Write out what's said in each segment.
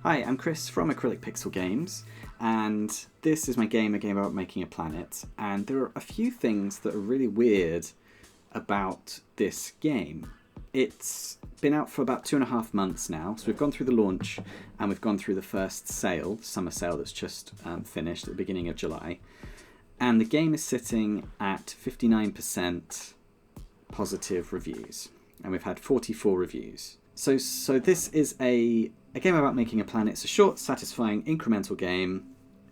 Hi, I'm Chris from Acrylic Pixel Games, and this is my game, a game about making a planet. And there are a few things that are really weird about this game. It's been out for about 2.5 months now, so we've gone through the launch and we've gone through the first sale, the summer sale that's just finished at the beginning of July. And the game is sitting at 59% positive reviews, and we've had 44 reviews. So this is a game about making a planet. It's a short, satisfying, incremental game.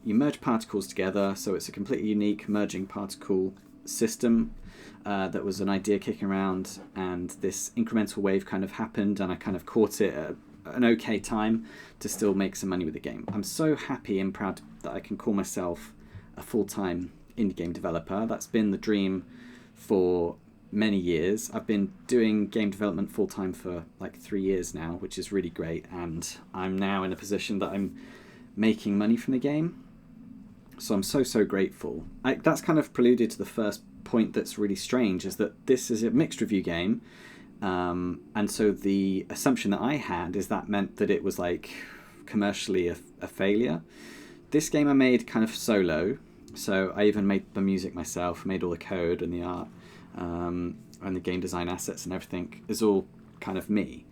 You merge particles together, so it's a completely unique merging particle system. That was an idea kicking around, and this incremental wave kind of happened, and I kind of caught it at an okay time to still make some money with the game. I'm so happy and proud that I can call myself a full-time indie game developer. That's been the dream for many years. I've been doing game development full-time for like 3 years now, which is really great, and I'm now in a position that I'm making money from the game. So I'm so grateful. That's kind of preluded to the first point that's really strange, is that this is a mixed review game, and so the assumption that I had is that meant that it was like commercially a failure. This game I made kind of solo, so I even made the music myself, made all the code and the art, and the game design assets and everything is all kind of me,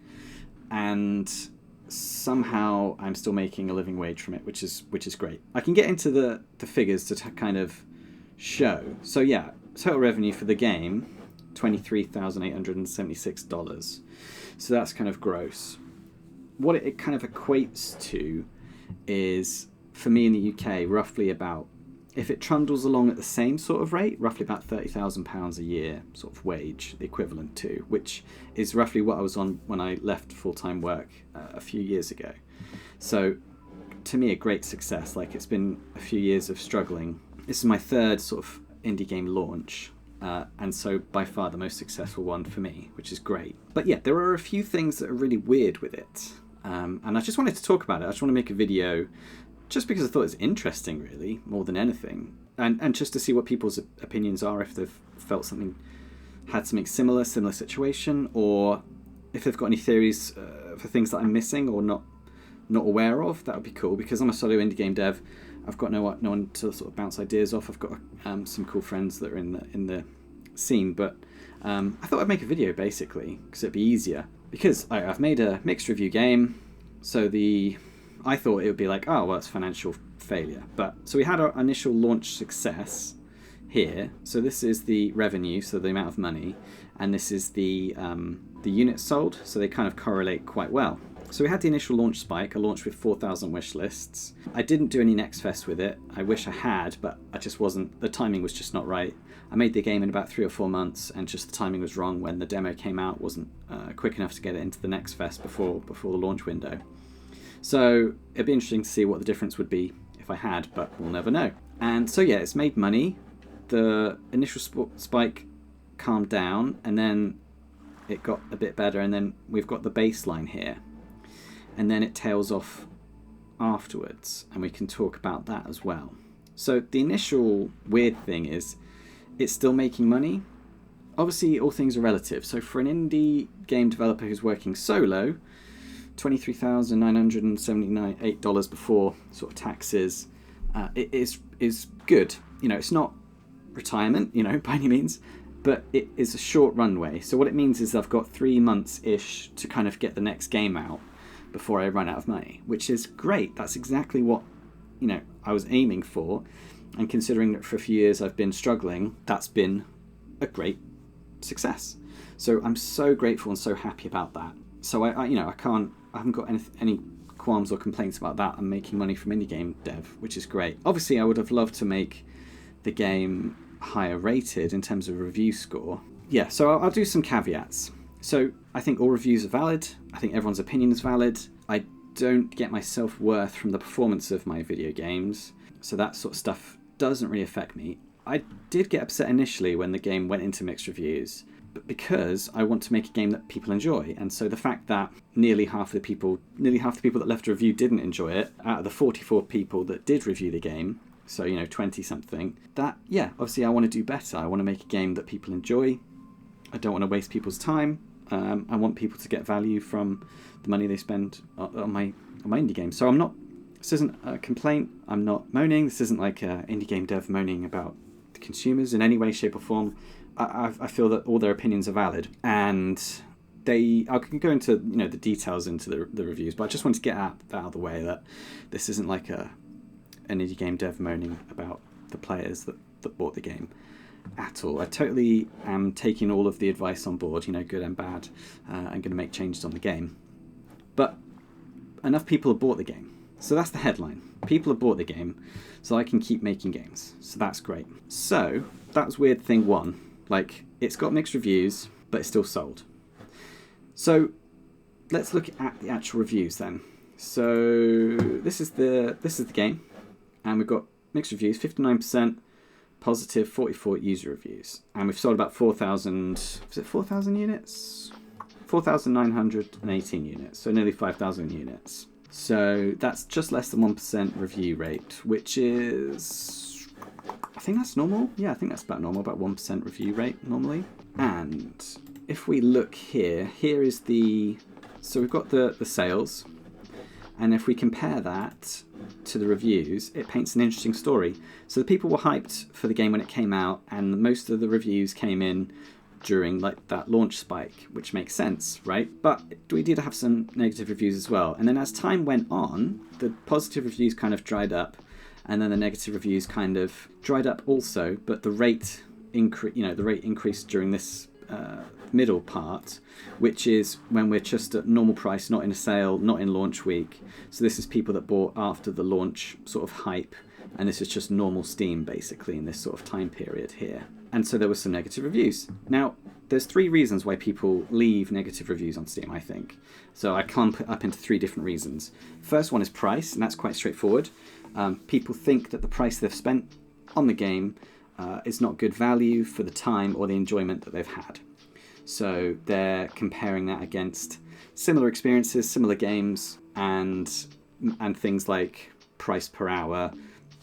and somehow I'm still making a living wage from it, which is great. I can get into the figures to kind of show. So yeah, total revenue for the game, $23,876. So that's kind of gross. What it kind of equates to is, for me in the UK, roughly about, if it trundles along at the same sort of rate, roughly about £30,000 a year sort of wage, the equivalent to, which is roughly what I was on when I left full-time work a few years ago. So to me, a great success. Like, it's been a few years of struggling. This is my third sort of indie game launch, and so by far the most successful one for me, which is great. But yeah, there are a few things that are really weird with it, and I just wanted to talk about it. I just want to make a video just because I thought it was interesting, really, more than anything. And just to see what people's opinions are, if they've had something similar situation, or if they've got any theories for things that I'm missing or not aware of. That would be cool, because I'm a solo indie game dev. I've got no one to sort of bounce ideas off. I've got some cool friends that are in the scene, but I thought I'd make a video basically because it'd be easier. Because I've made a mixed review game, so I thought it would be like, oh, well, it's financial failure. So we had our initial launch success here. So this is the revenue, so the amount of money, and this is the units sold. So they kind of correlate quite well. So we had the initial launch spike. I launched with 4,000 wish lists. I didn't do any Next Fest with it. I wish I had, but the timing was just not right. I made the game in about 3 or 4 months, and just the timing was wrong when the demo came out. Wasn't quick enough to get it into the Next Fest before the launch window. So it'd be interesting to see what the difference would be if I had, but we'll never know. And so yeah, it's made money. The initial spike calmed down, and then it got a bit better, and then we've got the baseline here. And then it tails off afterwards, and we can talk about that as well. So the initial weird thing is it's still making money. Obviously, all things are relative. So for an indie game developer who's working solo, $23,978 before sort of taxes, it is good. You know, it's not retirement, by any means, but it is a short runway. So what it means is I've got 3 months-ish to kind of get the next game out before I run out of money, which is great. That's exactly what I was aiming for, and considering that for a few years I've been struggling, that's been a great success. So I'm so grateful and so happy about that. So I haven't got any qualms or complaints about that. I'm making money from indie game dev, which is great. Obviously, I would have loved to make the game higher rated in terms of review score. Yeah, so I'll do some caveats. So I think all reviews are valid. I think everyone's opinion is valid. I don't get my self-worth from the performance of my video games, so that sort of stuff doesn't really affect me. I did get upset initially when the game went into mixed reviews, but because I want to make a game that people enjoy, and so the fact that nearly half the people that left a review didn't enjoy it, out of the 44 people that did review the game, so 20 something, that, yeah, obviously I want to do better. I want to make a game that people enjoy. I don't want to waste people's time. I want people to get value from the money they spend on my indie game. So this isn't a complaint. I'm not moaning. This isn't like an indie game dev moaning about the consumers in any way, shape, or form. I feel that all their opinions are valid, and I can go into the details into the reviews, but I just want to get that out of the way, that this isn't like an indie game dev moaning about the players that bought the game at all. I totally am taking all of the advice on board, good and bad, and going to make changes on the game. But enough people have bought the game. So that's the headline. People have bought the game, so I can keep making games. So that's great. So that was weird thing one. Like, it's got mixed reviews, but it's still sold. So let's look at the actual reviews then. So this is the game, and we've got mixed reviews, 59% positive, 44 user reviews, and we've sold about 4,000. Was it 4,000 units? 4,918 units. So nearly 5,000 units. So that's just less than 1% review rate, which is, I think that's normal. Yeah, I think that's about normal, about 1% review rate normally. And if we look here is so we've got the sales, and if we compare that to the reviews, it paints an interesting story. So the people were hyped for the game when it came out, and most of the reviews came in during like that launch spike, which makes sense, right? But we did have some negative reviews as well. And then as time went on, the positive reviews kind of dried up, and then the negative reviews kind of dried up also, but the rate increased during this middle part, which is when we're just at normal price, not in a sale, not in launch week. So this is people that bought after the launch sort of hype, and this is just normal Steam basically in this sort of time period here. And so there were some negative reviews. Now, there's 3 reasons why people leave negative reviews on Steam, I think. So I clump it up into 3 different reasons. First one is price, and that's quite straightforward. People think that the price they've spent on the game is not good value for the time or the enjoyment that they've had. So they're comparing that against similar experiences, similar games, and things like price per hour.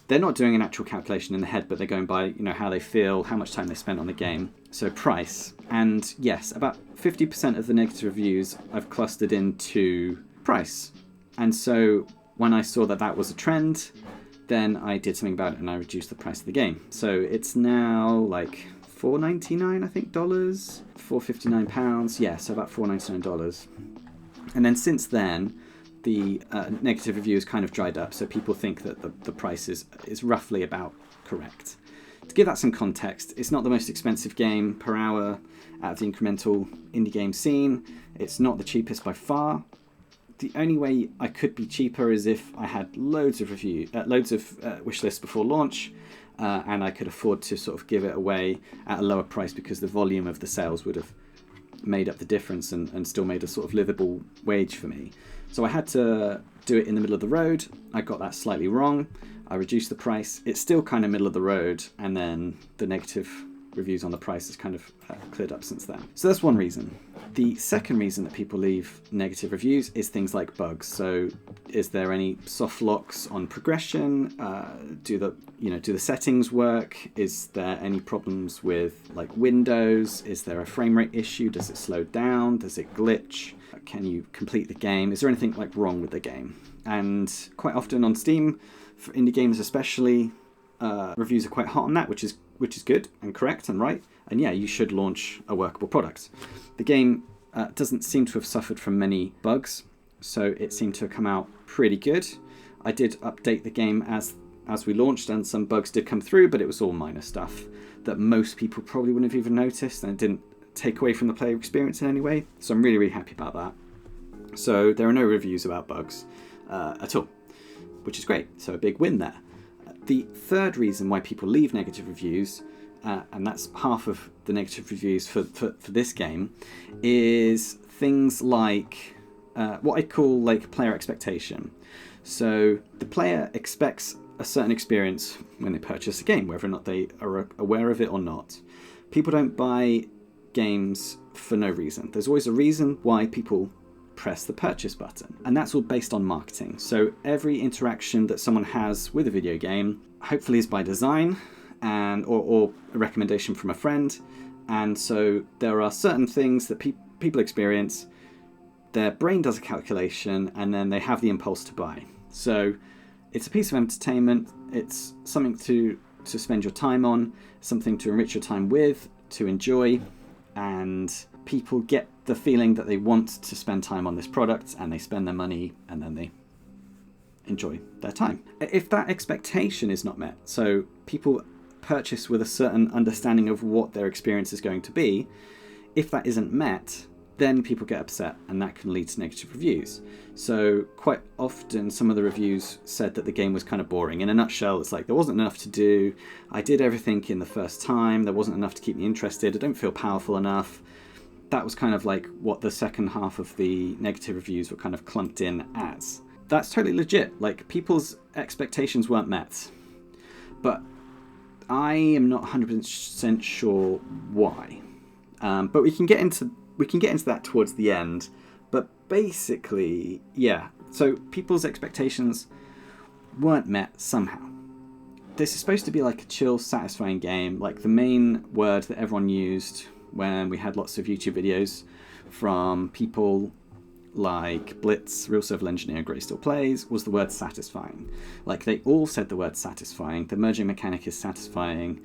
They're not doing an actual calculation in the head, but they're going by how they feel, how much time they spent on the game. So price. And yes, about 50% of the negative reviews I've clustered into price. And so when I saw that was a trend, then I did something about it and I reduced the price of the game. So it's now like $4.99, I think, dollars, £4.59. Yeah, so about $4.99. And then since then, the negative reviews kind of dried up, so people think that the price is roughly about correct. To give that some context, it's not the most expensive game per hour out of the incremental indie game scene. It's not the cheapest by far. The only way I could be cheaper is if I had loads of wish lists before launch, and I could afford to sort of give it away at a lower price because the volume of the sales would have made up the difference and still made a sort of livable wage for me. So I had to do it in the middle of the road. I got that slightly wrong. I reduced the price. It's still kind of middle of the road, and then the negative reviews on the price has kind of cleared up since then. So that's one reason. The second reason that people leave negative reviews is things like bugs. So is there any soft locks on progression? Do the settings work? Is there any problems with like Windows? Is there a frame rate issue? Does it slow down? Does it glitch? Can you complete the game? Is there anything like wrong with the game? And quite often on Steam, for indie games especially, reviews are quite hot on that, which is good and correct and right. And yeah, you should launch a workable product. The game doesn't seem to have suffered from many bugs, so it seemed to have come out pretty good. I did update the game as we launched, and some bugs did come through, but it was all minor stuff that most people probably wouldn't have even noticed, and it didn't take away from the player experience in any way. So I'm really, really happy about that. So there are no reviews about bugs at all, which is great. So a big win there. The third reason why people leave negative reviews, and that's half of the negative reviews for this game, is things like what I call like player expectation. So the player expects a certain experience when they purchase a game, whether or not they are aware of it or not. People don't buy games for no reason. There's always a reason why people press the purchase button, and that's all based on marketing. So every interaction that someone has with a video game hopefully is by design and or a recommendation from a friend. And so there are certain things that people experience, their brain does a calculation, and then they have the impulse to buy. So it's a piece of entertainment, it's something to spend your time on, something to enrich your time with, to enjoy, and people get the feeling that they want to spend time on this product, and they spend their money, and then they enjoy their time. If that expectation is not met, so people purchase with a certain understanding of what their experience is going to be, if that isn't met, then people get upset, and that can lead to negative reviews. So quite often some of the reviews said that the game was kind of boring. In a nutshell, it's like there wasn't enough to do, I did everything in the first time, there wasn't enough to keep me interested, I don't feel powerful enough. That was kind of like what the second half of the negative reviews were kind of clumped in as. That's totally legit, like people's expectations weren't met. But I am not 100% sure why. But we can get into that towards the end. But basically, yeah. So people's expectations weren't met somehow. This is supposed to be like a chill, satisfying game. Like the main word that everyone used when we had lots of YouTube videos from people like Blitz, Real Civil Engineer, Grey Still Plays, was the word satisfying. Like they all said the word satisfying. The merging mechanic is satisfying.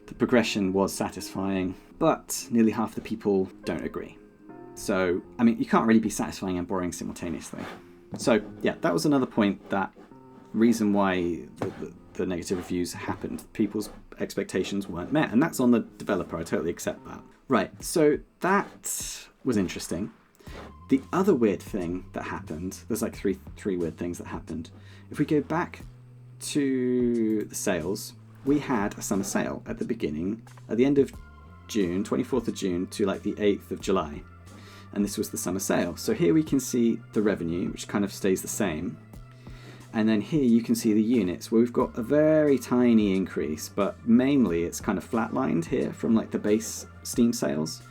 The progression was satisfying. But nearly half the people don't agree. So, I mean, you can't really be satisfying and boring simultaneously. So, yeah, that was another point, that reason why the negative reviews happened. People's expectations weren't met. And that's on the developer. I totally accept that. Right, so that was interesting. The other weird thing that happened, there's like three weird things that happened. If we go back to the sales, we had a summer sale at the end of June, 24th of June to like the 8th of July. And this was the summer sale. So here we can see the revenue, which kind of stays the same. And then here you can see the units, where we've got a very tiny increase, but mainly it's kind of flatlined here from like the base Steam sales.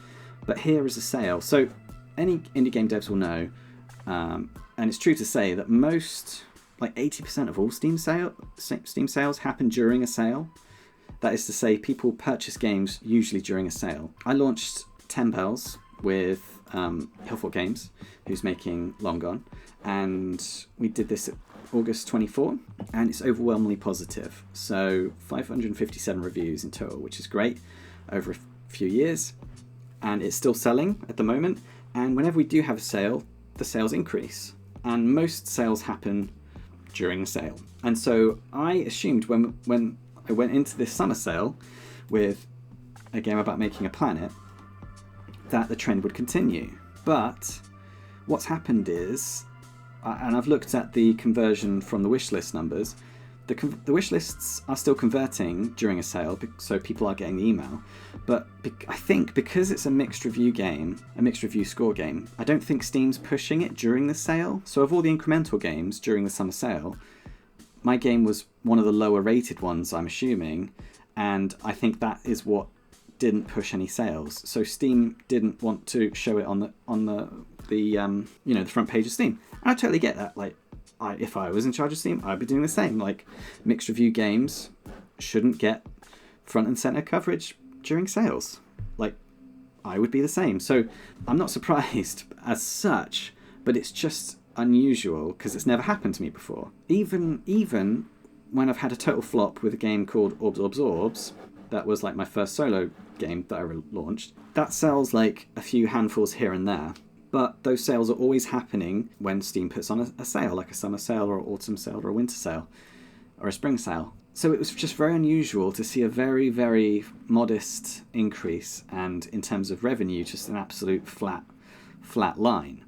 But here is a sale. So any indie game devs will know, and it's true to say that most, like 80% of all Steam sales happen during a sale. That is to say, people purchase games usually during a sale. I launched 10 Bells with Hillfort Games, who's making Long Gone, and we did this at August 24, and it's overwhelmingly positive. So 557 reviews in total, which is great, over a few years, and it's still selling at the moment. And whenever we do have a sale, the sales increase, and most sales happen during a sale. And so I assumed when I went into this summer sale with a game about making a planet, that the trend would continue. But what's happened is, and I've looked at the conversion from the wishlist numbers, the wishlists are still converting during a sale, so people are getting the email. But I think because it's a mixed review game, a mixed review score game, I don't think Steam's pushing it during the sale. So of all the incremental games during the summer sale, my game was one of the lower rated ones, I'm assuming, and I think that is what didn't push any sales. So Steam didn't want to show it on the front page of Steam. And I totally get that. Like, if I was in charge of Steam, I'd be doing the same. Like, mixed review games shouldn't get front and center coverage during sales. Like, I would be the same. So I'm not surprised as such, but it's just unusual because it's never happened to me before. Even when I've had a total flop with a game called Orbs, that was like my first solo game that I launched, that sells like a few handfuls here and there. But those sales are always happening when Steam puts on a sale, like a summer sale or an autumn sale or a winter sale or a spring sale. So it was just very unusual to see a very, very modest increase, and in terms of revenue, just an absolute flat line.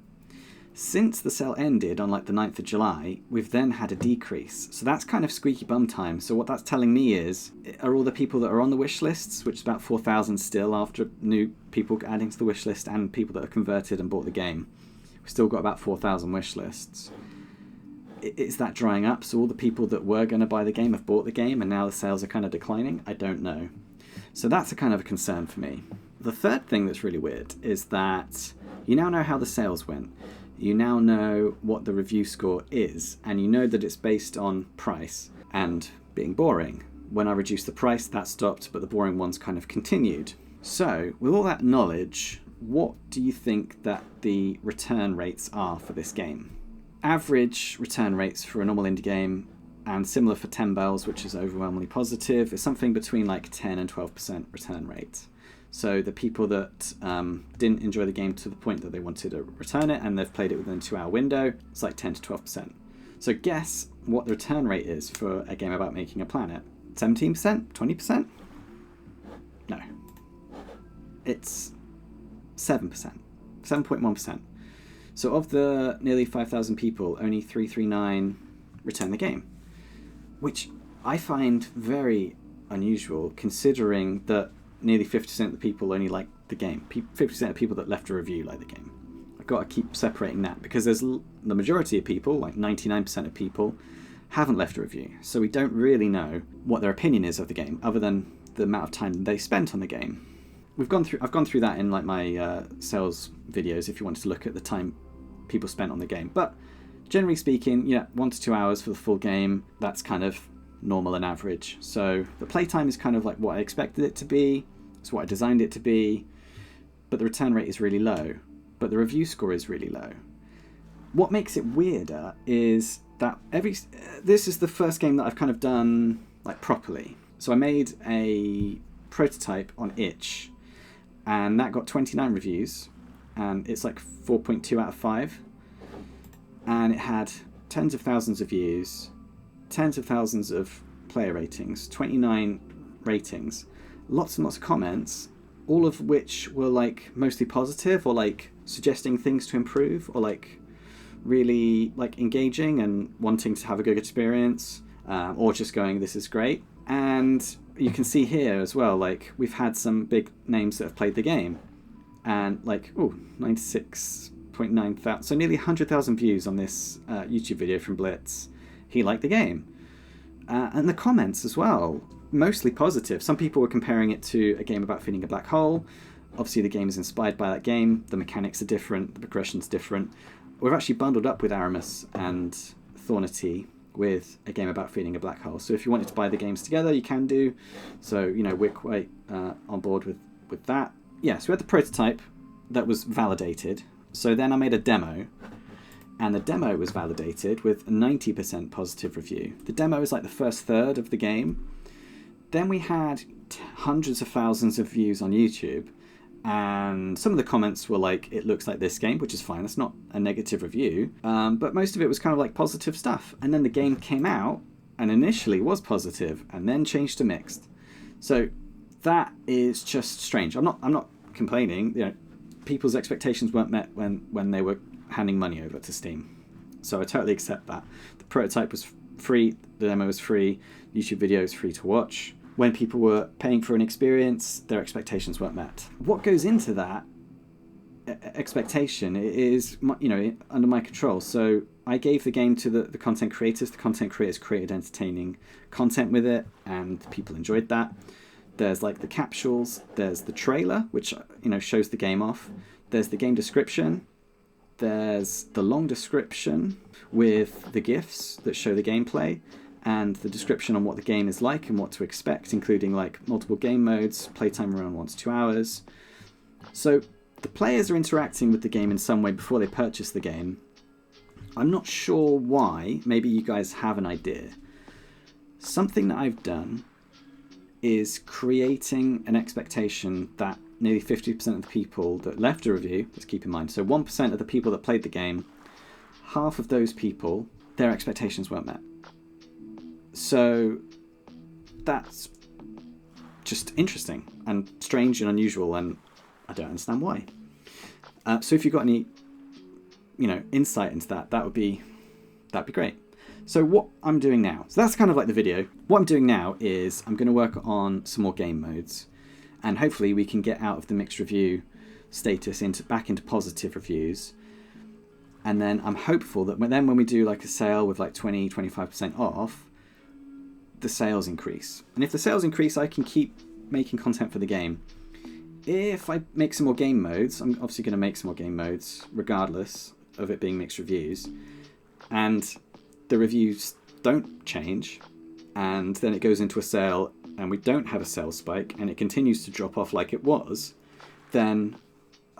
Since the sale ended on like the 9th of July, we've then had a decrease. So that's kind of squeaky bum time. So what that's telling me is, are all the people that are on the wish lists, which is about 4,000 still after new people adding to the wish list and people that are converted and bought the game, we've still got about 4,000 wish lists. Is that drying up? So all the people that were going to buy the game have bought the game and now the sales are kind of declining? I don't know. So that's a kind of a concern for me. The third thing that's really weird is that you now know how the sales went. You now know what the review score is, and you know that it's based on price and being boring. When I reduced the price, that stopped, but the boring ones kind of continued. So, with all that knowledge, what do you think that the return rates are for this game? Average return rates for a normal indie game, and similar for 10 Bells, which is overwhelmingly positive, is something between like 10 and 12% return rate. So the people that didn't enjoy the game to the point that they wanted to return it and they've played it within a 2-hour window, it's like 10 to 12%. So guess what the return rate is for a game about making a planet? 17%? 20%? No. It's 7%. 7.1%. So of the nearly 5,000 people, only 339 return the game, which I find very unusual considering that nearly 50% of the people only like the game. 50% of people that left a review like the game. I've got to keep separating that because there's the majority of people, like 99% of people, haven't left a review. So we don't really know what their opinion is of the game other than the amount of time they spent on the game. I've gone through that in like my sales videos if you wanted to look at the time people spent on the game. But generally speaking, 1 to 2 hours for the full game, that's kind of normal and average. So the playtime is kind of like what I expected it to be. It's what I designed it to be. But the return rate is really low. But the review score is really low. What makes it weirder is that this is the first game that I've kind of done like properly. So I made a prototype on itch, and that got 29 reviews, and it's like 4.2 out of 5. And it had tens of thousands of views, tens of thousands of player ratings, 29 ratings, lots and lots of comments, all of which were like mostly positive or like suggesting things to improve or like really like engaging and wanting to have a good experience, or just going, this is great. And you can see here as well, like we've had some big names that have played the game, and like 96.9 thousand, so nearly 100,000 views on this YouTube video from Blitz. He liked the game, and the comments as well, mostly positive. Some people were comparing it to a game about feeding a black hole. Obviously the game is inspired by that game, the mechanics are different, the progression's different. We've actually bundled up with Aramis and Thornity with a game about feeding a black hole. So if you wanted to buy the games together, you can do. So, we're quite on board with that. Yeah, so we had the prototype that was validated. So then I made a demo, and the demo was validated with a 90% positive review. The demo is like the first third of the game. Then we had hundreds of thousands of views on YouTube, and some of the comments were like, it looks like this game, which is fine, that's not a negative review, but most of it was kind of like positive stuff. And then the game came out and initially was positive and then changed to mixed. So that is just strange. I'm not complaining. People's expectations weren't met when they were handing money over to Steam, so I totally accept that. The prototype was free, the demo was free, YouTube video is free to watch. When people were paying for an experience, their expectations weren't met. What goes into that expectation is, under my control. So I gave the game to the content creators. The content creators created entertaining content with it, and people enjoyed that. There's like the capsules, there's the trailer, which shows the game off. There's the game description. There's the long description with the GIFs that show the gameplay, and the description on what the game is like and what to expect, including like multiple game modes, playtime around 1 to 2 hours. So the players are interacting with the game in some way before they purchase the game. I'm not sure why. Maybe you guys have an idea. Something that I've done is creating an expectation that nearly 50% of the people that left a review, let's keep in mind, so 1% of the people that played the game, half of those people, their expectations weren't met. So that's just interesting and strange and unusual, and I don't understand why. So if you've got any, insight into that'd be great. So what I'm doing now, so that's kind of like the video. What I'm doing now is I'm going to work on some more game modes, and hopefully we can get out of the mixed review status back into positive reviews. And then I'm hopeful that when we do like a sale with like 20-25% off, the sales increase. And if the sales increase, I can keep making content for the game. If I make some more game modes, I'm obviously going to make some more game modes regardless of it being mixed reviews, and the reviews don't change, and then it goes into a sale and we don't have a sales spike and it continues to drop off like it was, then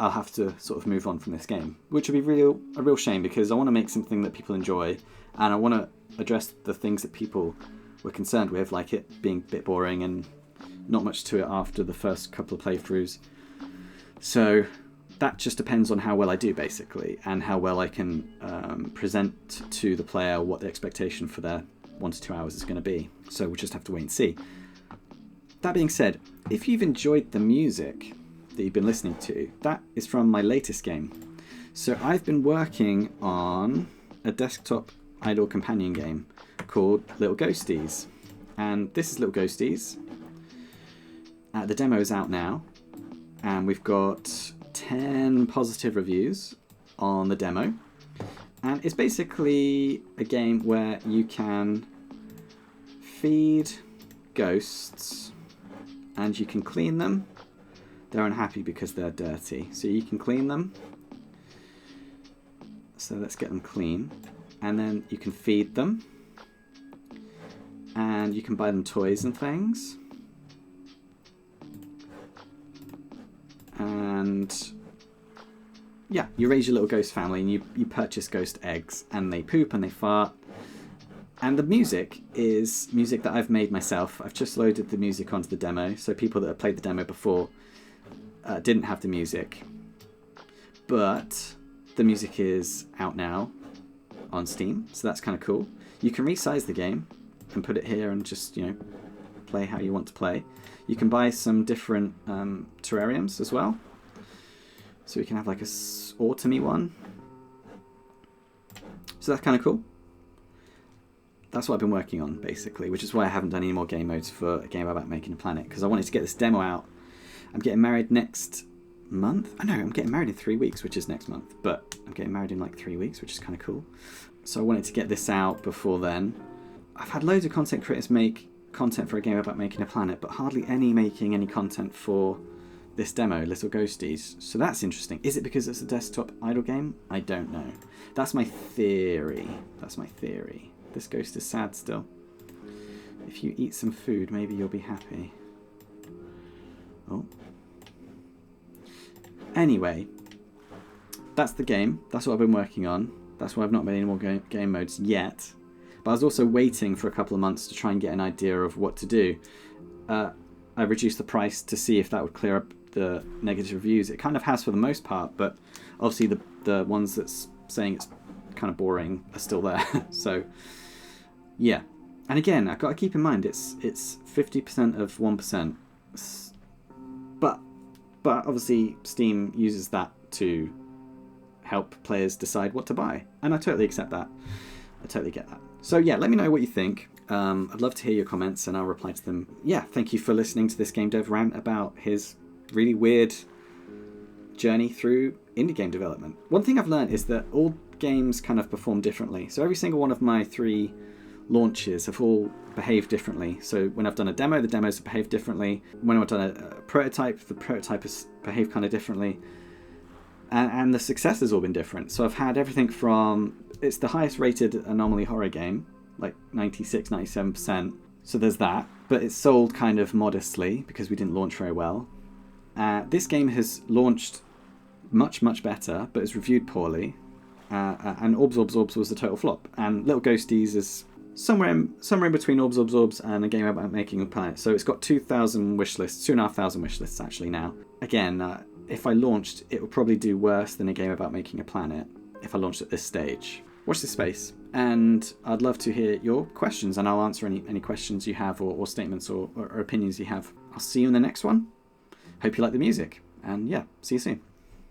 I'll have to sort of move on from this game, which would be a real shame, because I want to make something that people enjoy, and I want to address the things that people were concerned with, like it being a bit boring and not much to it after the first couple of playthroughs. So that just depends on how well I do, basically, and how well I can present to the player what the expectation for their 1 to 2 hours is going to be. So we'll just have to wait and see. That being said, if you've enjoyed the music that you've been listening to, that is from my latest game. So I've been working on a desktop idle companion game called Little Ghosties. And this is Little Ghosties. The demo is out now, and we've got 10 positive reviews on the demo. And it's basically a game where you can feed ghosts and you can clean them. They're unhappy because they're dirty, so you can clean them. So let's get them clean. And then you can feed them. And you can buy them toys and things. And yeah, you raise your little ghost family, and you purchase ghost eggs, and they poop and they fart. And the music is music that I've made myself. I've just loaded the music onto the demo, so people that have played the demo before didn't have the music. But the music is out now on Steam, so that's kind of cool. You can resize the game and put it here and just, play how you want to play. You can buy some different terrariums as well. So we can have like a autumny one. So that's kind of cool. That's what I've been working on, basically, which is why I haven't done any more game modes for a game about making a planet, because I wanted to get this demo out. I'm getting married next month. I know, I'm getting married in 3 weeks, which is next month, but I'm getting married in like 3 weeks, which is kind of cool. So I wanted to get this out before then. I've had loads of content creators make content for a game about making a planet, but hardly any making any content for this demo, Little Ghosties. So that's interesting. Is it because it's a desktop idle game? I don't know. That's my theory. This ghost is sad still. If you eat some food, maybe you'll be happy. Oh. Anyway, that's the game. That's what I've been working on. That's why I've not made any more game modes yet. But I was also waiting for a couple of months to try and get an idea of what to do. I reduced the price to see if that would clear up the negative reviews. It kind of has for the most part, but obviously the ones that's saying it's kind of boring are still there. So yeah, and again, I've got to keep in mind it's 50% of 1%, but obviously Steam uses that to help players decide what to buy, and I totally accept that. I totally get that. So yeah, let me know what you think. I'd love to hear your comments, and I'll reply to them. Yeah, thank you for listening to this game dev rant about his really weird journey through indie game development. One thing I've learned is that all games kind of perform differently. So every single one of my 3 launches have all behaved differently. So when I've done a demo, the demos have behaved differently. When I've done a prototype, the prototype has behaved kind of differently. And the success has all been different. So I've had everything from, it's the highest rated anomaly horror game, like 96, 97%. So there's that. But it's sold kind of modestly because we didn't launch very well. This game has launched much, much better, but is reviewed poorly. And Orbs was a total flop. And Little Ghosties is somewhere in between Orbs and a game about making a planet. So it's got 2,000 wish lists, 2,500 wish lists actually now. Again, if I launched, it would probably do worse than a game about making a planet if I launched at this stage. Watch this space, and I'd love to hear your questions, and I'll answer any questions you have or statements or opinions you have. I'll see you in the next one. Hope you like the music, and yeah, see you soon.